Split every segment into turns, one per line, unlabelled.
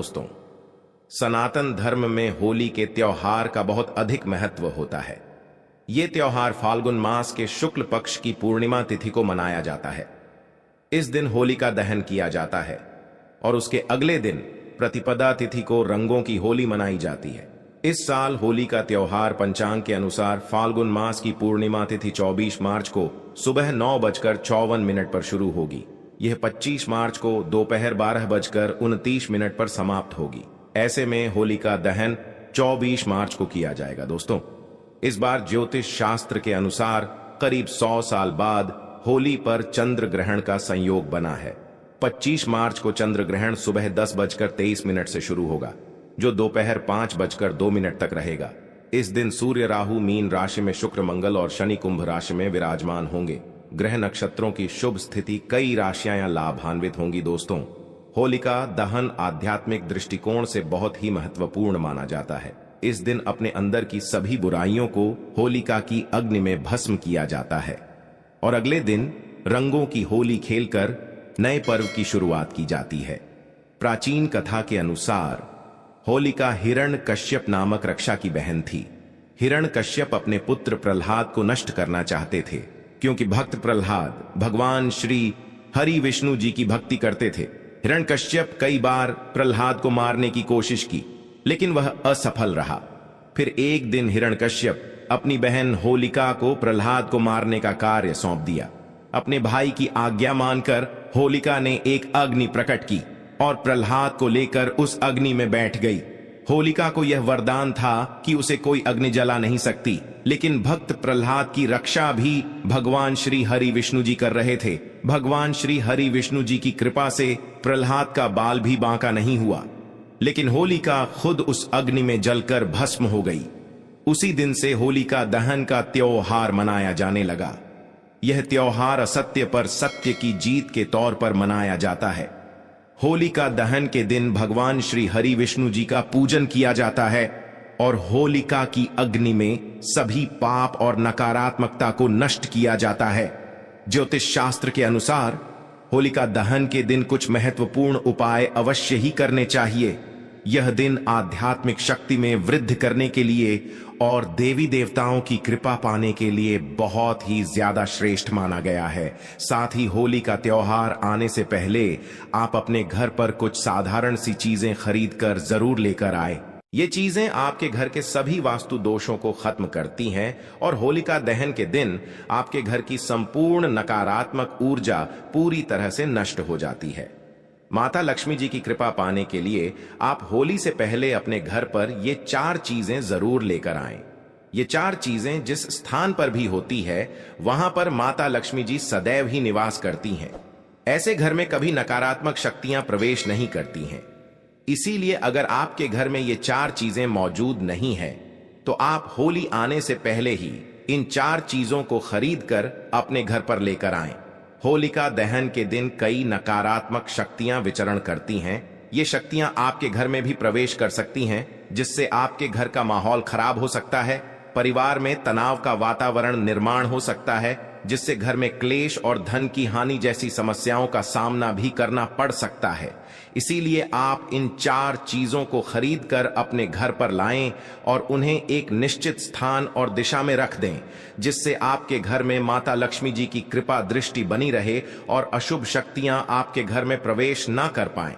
दोस्तों, सनातन धर्म में होली के त्योहार का बहुत अधिक महत्व होता है। ये त्योहार फाल्गुन मास के शुक्ल पक्ष की पूर्णिमा तिथि को मनाया जाता है। इस दिन होली का दहन किया जाता है और उसके अगले दिन प्रतिपदा तिथि को रंगों की होली मनाई जाती है। इस साल होली का त्योहार पंचांग के अनुसार फाल्गुन मास की पूर्णिमा तिथि 24 मार्च को सुबह 9:54 पर शुरू होगी। यह 25 मार्च को दोपहर 12:29 पर समाप्त होगी। ऐसे में होली का दहन 24 मार्च को किया जाएगा। दोस्तों, इस बार ज्योतिष शास्त्र के अनुसार करीब 100 साल बाद होली पर चंद्र ग्रहण का संयोग बना है। 25 मार्च को चंद्र ग्रहण सुबह 10:23 से शुरू होगा, जो दोपहर 5:02 तक रहेगा। इस दिन सूर्य राहु मीन राशि में, शुक्र मंगल और शनि कुंभ राशि में विराजमान होंगे। ग्रह नक्षत्रों की शुभ स्थिति, कई राशियां लाभान्वित होंगी। दोस्तों, होलिका दहन आध्यात्मिक दृष्टिकोण से बहुत ही महत्वपूर्ण माना जाता है। इस दिन अपने अंदर की सभी बुराइयों को होलिका की अग्नि में भस्म किया जाता है और अगले दिन रंगों की होली खेलकर नए पर्व की शुरुआत की जाती है। प्राचीन कथा के अनुसार होलिका हिरण्यकश्यप नामक रक्षा की बहन थी। हिरण्यकश्यप अपने पुत्र प्रहलाद को नष्ट करना चाहते थे, क्योंकि भक्त प्रहलाद भगवान श्री हरि विष्णु जी की भक्ति करते थे। हिरण्यकश्यप कई बार प्रहलाद को मारने की कोशिश की, लेकिन वह असफल रहा। फिर एक दिन हिरण्यकश्यप अपनी बहन होलिका को प्रहलाद को मारने का कार्य सौंप दिया। अपने भाई की आज्ञा मानकर होलिका ने एक अग्नि प्रकट की और प्रहलाद को लेकर उस अग्नि में बैठ गई। होलिका को यह वरदान था कि उसे कोई अग्नि जला नहीं सकती, लेकिन भक्त प्रहलाद की रक्षा भी भगवान श्री हरि विष्णु जी कर रहे थे। भगवान श्री हरि विष्णु जी की कृपा से प्रहलाद का बाल भी बांका नहीं हुआ, लेकिन होलिका खुद उस अग्नि में जलकर भस्म हो गई। उसी दिन से होलिका दहन का त्योहार मनाया जाने लगा। यह त्योहार असत्य पर सत्य की जीत के तौर पर मनाया जाता है। होलिका दहन के दिन भगवान श्री हरि विष्णु जी का पूजन किया जाता है और होलिका की अग्नि में सभी पाप और नकारात्मकता को नष्ट किया जाता है। ज्योतिष शास्त्र के अनुसार होलिका दहन के दिन कुछ महत्वपूर्ण उपाय अवश्य ही करने चाहिए। यह दिन आध्यात्मिक शक्ति में वृद्धि करने के लिए और देवी देवताओं की कृपा पाने के लिए बहुत ही ज्यादा श्रेष्ठ माना गया है। साथ ही होली का त्योहार आने से पहले आप अपने घर पर कुछ साधारण सी चीजें खरीद कर जरूर लेकर आए। ये चीजें आपके घर के सभी वास्तु दोषों को खत्म करती हैं और होलिका दहन के दिन आपके घर की संपूर्ण नकारात्मक ऊर्जा पूरी तरह से नष्ट हो जाती है। माता लक्ष्मी जी की कृपा पाने के लिए आप होली से पहले अपने घर पर ये 4 चीजें जरूर लेकर आएं। ये 4 चीजें जिस स्थान पर भी होती है, वहां पर माता लक्ष्मी जी सदैव ही निवास करती हैं। ऐसे घर में कभी नकारात्मक शक्तियां प्रवेश नहीं करती हैं। इसीलिए अगर आपके घर में ये 4 चीजें मौजूद नहीं है, तो आप होली आने से पहले ही इन 4 चीजों को खरीद कर अपने घर पर लेकर आएं। होलिका दहन के दिन कई नकारात्मक शक्तियां विचरण करती हैं। ये शक्तियां आपके घर में भी प्रवेश कर सकती हैं, जिससे आपके घर का माहौल खराब हो सकता है। परिवार में तनाव का वातावरण निर्माण हो सकता है, जिससे घर में क्लेश और धन की हानि जैसी समस्याओं का सामना भी करना पड़ सकता है। इसीलिए आप इन 4 चीजों को खरीद कर अपने घर पर लाएं और उन्हें एक निश्चित स्थान और दिशा में रख दें, जिससे आपके घर में माता लक्ष्मी जी की कृपा दृष्टि बनी रहे और अशुभ शक्तियां आपके घर में प्रवेश ना कर पाएं।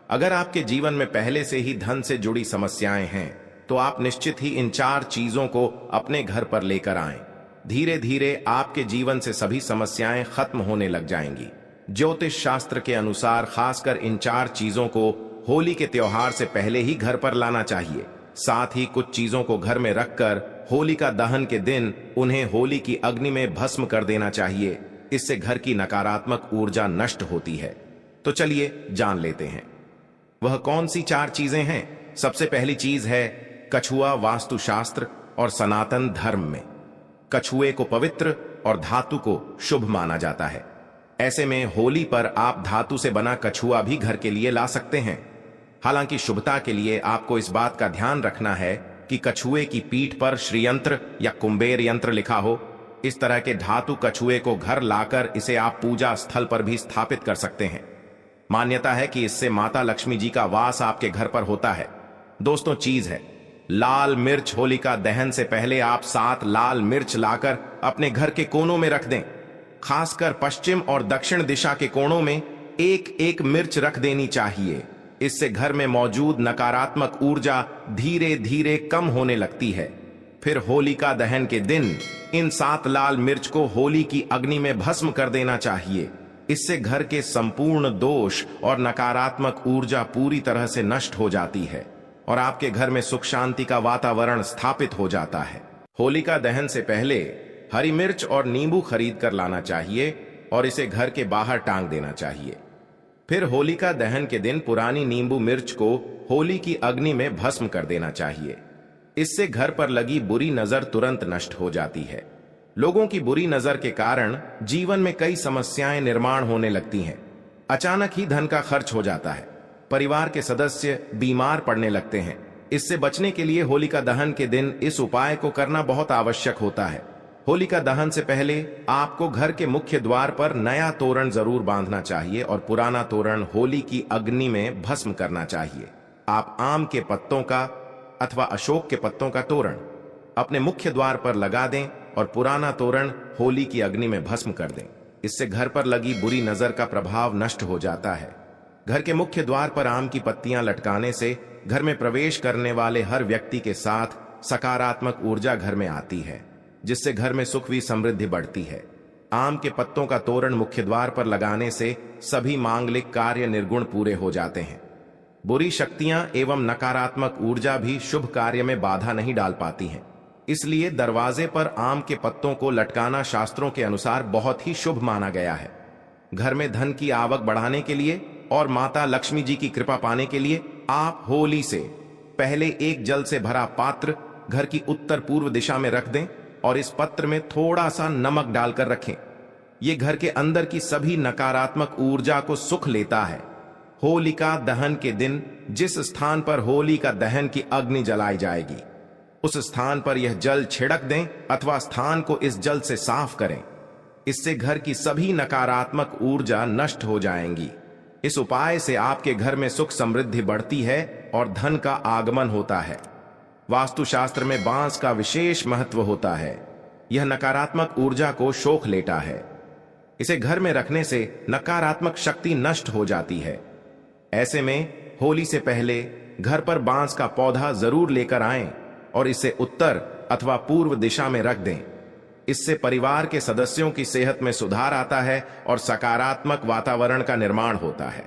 अगर आपके जीवन में पहले से ही धन से जुड़ी समस्याएं हैं, तो आप निश्चित ही इन 4 चीजों को अपने घर पर लेकर आएं। धीरे धीरे आपके जीवन से सभी समस्याएं खत्म होने लग जाएंगी। ज्योतिष शास्त्र के अनुसार खासकर इन 4 चीजों को होली के त्योहार से पहले ही घर पर लाना चाहिए। साथ ही कुछ चीजों को घर में रखकर होलिका दहन के दिन उन्हें होली की अग्नि में भस्म कर देना चाहिए। इससे घर की नकारात्मक ऊर्जा नष्ट होती है। तो चलिए जान लेते हैं वह कौन सी 4 चीजें हैं। सबसे पहली चीज है कछुआ। वास्तुशास्त्र और सनातन धर्म में कछुए को पवित्र और धातु को शुभ माना जाता है। ऐसे में होली पर आप धातु से बना कछुआ भी घर के लिए ला सकते हैं। हालांकि शुभता के लिए आपको इस बात का ध्यान रखना है कि कछुए की पीठ पर श्रीयंत्र या कुंबेर यंत्र लिखा हो। इस तरह के धातु कछुए को घर लाकर इसे आप पूजा स्थल पर भी स्थापित कर सकते हैं। मान्यता है कि इससे माता लक्ष्मी जी का वास आपके घर पर होता है। दोस्तों, चीज है, लाल मिर्च होलिका दहन से पहले आप 7 लाल मिर्च लाकर अपने घर के कोनों में रख दें। खासकर पश्चिम और दक्षिण दिशा के कोनों में एक एक मिर्च रख देनी चाहिए। इससे घर में मौजूद नकारात्मक ऊर्जा धीरे धीरे कम होने लगती है। फिर होलिका दहन के दिन इन 7 लाल मिर्च को होली की अग्नि में भस्म कर देना चाहिए। इससे घर के संपूर्ण दोष और नकारात्मक ऊर्जा पूरी तरह से नष्ट हो जाती है और आपके घर में सुख शांति का वातावरण स्थापित हो जाता है। होलिका दहन से पहले हरी मिर्च और नींबू खरीद कर लाना चाहिए और इसे घर के बाहर टांग देना चाहिए। फिर होलिका दहन के दिन पुरानी नींबू मिर्च को होली की अग्नि में भस्म कर देना चाहिए। इससे घर पर लगी बुरी नजर तुरंत नष्ट हो जाती है। लोगों की बुरी नजर के कारण जीवन में कई समस्याएं निर्माण होने लगती हैं। अचानक ही धन का खर्च हो जाता है। परिवार के सदस्य बीमार पड़ने लगते हैं। इससे बचने के लिए होलिका दहन के दिन इस उपाय को करना बहुत आवश्यक होता है। होलिका दहन से पहले आपको घर के मुख्य द्वार पर नया तोरण जरूर बांधना चाहिए और पुराना तोरण होली की अग्नि में भस्म करना चाहिए। आप आम के पत्तों का अथवा अशोक के पत्तों का तोरण अपने मुख्य द्वार पर लगा दें और पुराना तोरण होली की अग्नि में भस्म कर दें। इससे घर पर लगी बुरी नजर का प्रभाव नष्ट हो जाता है। घर के मुख्य द्वार पर आम की पत्तियां लटकाने से घर में प्रवेश करने वाले हर व्यक्ति के साथ सकारात्मक ऊर्जा घर में आती है, जिससे घर में सुख व समृद्धि बढ़ती है। आम के पत्तों का तोरण मुख्य द्वार पर लगाने से सभी मांगलिक कार्य निर्गुण पूरे हो जाते हैं। बुरी शक्तियां एवं नकारात्मक ऊर्जा भी शुभ कार्य में बाधा नहीं डाल पाती हैं। इसलिए दरवाजे पर आम के पत्तों को लटकाना शास्त्रों के अनुसार बहुत ही शुभ माना गया है। घर में धन की आवक बढ़ाने के लिए और माता लक्ष्मी जी की कृपा पाने के लिए आप होली से पहले एक जल से भरा पात्र घर की उत्तर पूर्व दिशा में रख दें और इस पत्र में थोड़ा सा नमक डालकर रखें। यह घर के अंदर की सभी नकारात्मक ऊर्जा को सुख लेता है। होलिका दहन के दिन जिस स्थान पर होली का दहन की अग्नि जलाई जाएगी, उस स्थान पर यह जल छिड़क दें अथवा स्थान को इस जल से साफ करें। इससे घर की सभी नकारात्मक ऊर्जा नष्ट हो जाएंगी। इस उपाय से आपके घर में सुख समृद्धि बढ़ती है और धन का आगमन होता है। वास्तुशास्त्र में बांस का विशेष महत्व होता है। यह नकारात्मक ऊर्जा को सोख लेता है। इसे घर में रखने से नकारात्मक शक्ति नष्ट हो जाती है। ऐसे में होली से पहले घर पर बांस का पौधा जरूर लेकर आएं और इसे उत्तर अथवा पूर्व दिशा में रख दें। इससे परिवार के सदस्यों की सेहत में सुधार आता है और सकारात्मक वातावरण का निर्माण होता है।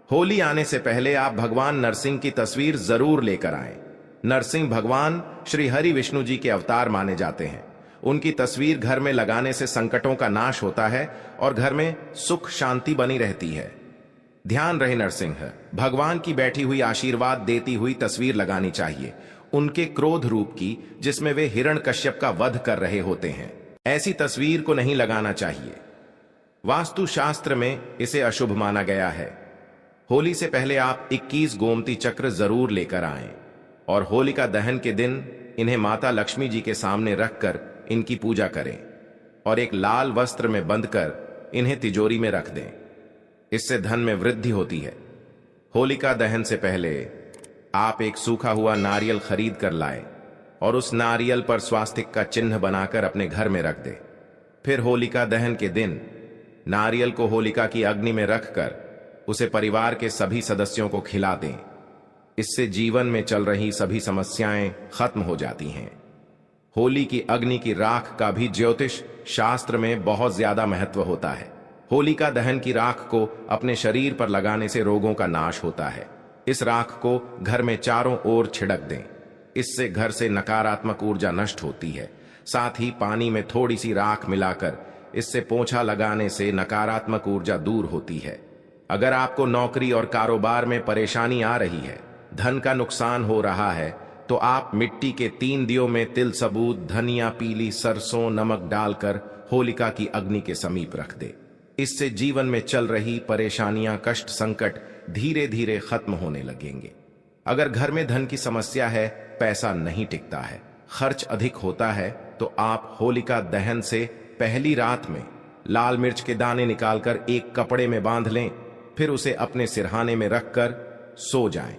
होली आने से पहले आप भगवान नरसिंह की तस्वीर जरूर लेकर आएं। नरसिंह भगवान श्री हरि विष्णु जी के अवतार माने जाते हैं। उनकी तस्वीर घर में लगाने से संकटों का नाश होता है और घर में सुख शांति बनी रहती है। ध्यान रहे, नरसिंह भगवान की बैठी हुई आशीर्वाद देती हुई तस्वीर लगानी चाहिए, उनके क्रोध रूप की, जिसमें वे हिरण्यकश्यप का वध कर रहे होते हैं। ऐसी तस्वीर को नहीं लगाना चाहिए। वास्तुशास्त्र में इसे अशुभ माना गया है। होली से पहले आप 21 गोमती चक्र जरूर लेकर आएं और होलिका दहन के दिन इन्हें माता लक्ष्मी जी के सामने रखकर इनकी पूजा करें और एक लाल वस्त्र में बंधकर इन्हें तिजोरी में रख दें। इससे धन में वृद्धि होती है। होलिका दहन से पहले आप एक सूखा हुआ नारियल खरीद कर लाएं और उस नारियल पर स्वास्तिक का चिन्ह बनाकर अपने घर में रख दें। फिर होलिका दहन के दिन नारियल को होलिका की अग्नि में रखकर उसे परिवार के सभी सदस्यों को खिला दें। इससे जीवन में चल रही सभी समस्याएं खत्म हो जाती हैं। होली की अग्नि की राख का भी ज्योतिष शास्त्र में बहुत ज्यादा महत्व होता है। होलिका दहन की राख को अपने शरीर पर लगाने से रोगों का नाश होता है। इस राख को घर में चारों ओर छिड़क दें। इससे घर से नकारात्मक ऊर्जा नष्ट होती है। साथ ही पानी में थोड़ी सी राख मिलाकर इससे पोंछा लगाने से नकारात्मक ऊर्जा दूर होती है। अगर आपको नौकरी और कारोबार में परेशानी आ रही है, धन का नुकसान हो रहा है, तो आप मिट्टी के 3 दियों में तिल सबूत, धनिया, पीली सरसों, नमक डालकर होलिका की अग्नि के समीप रख दे। इससे जीवन में चल रही परेशानियां, कष्ट, संकट धीरे धीरे खत्म होने लगेंगे। अगर घर में धन की समस्या है, पैसा नहीं टिकता है, खर्च अधिक होता है, तो आप होलिका दहन से पहली रात में लाल मिर्च के दाने निकालकर एक कपड़े में बांध लें। फिर उसे अपने सिरहाने में रखकर सो जाएं।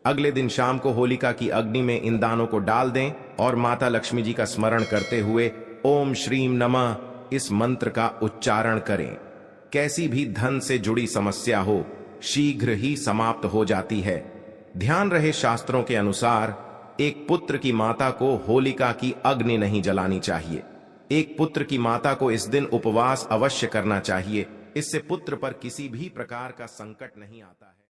अगले दिन शाम को होलिका की अग्नि में इन दानों को डाल दें और माता लक्ष्मी जी का स्मरण करते हुए ओम श्रीम नमः इस मंत्र का उच्चारण करें। कैसी भी धन से जुड़ी समस्या हो, शीघ्र ही समाप्त हो जाती है। ध्यान रहे, शास्त्रों के अनुसार एक पुत्र की माता को होलिका की अग्नि नहीं जलानी चाहिए। एक पुत्र की माता को इस दिन उपवास अवश्य करना चाहिए। इससे पुत्र पर किसी भी प्रकार का संकट नहीं आता है।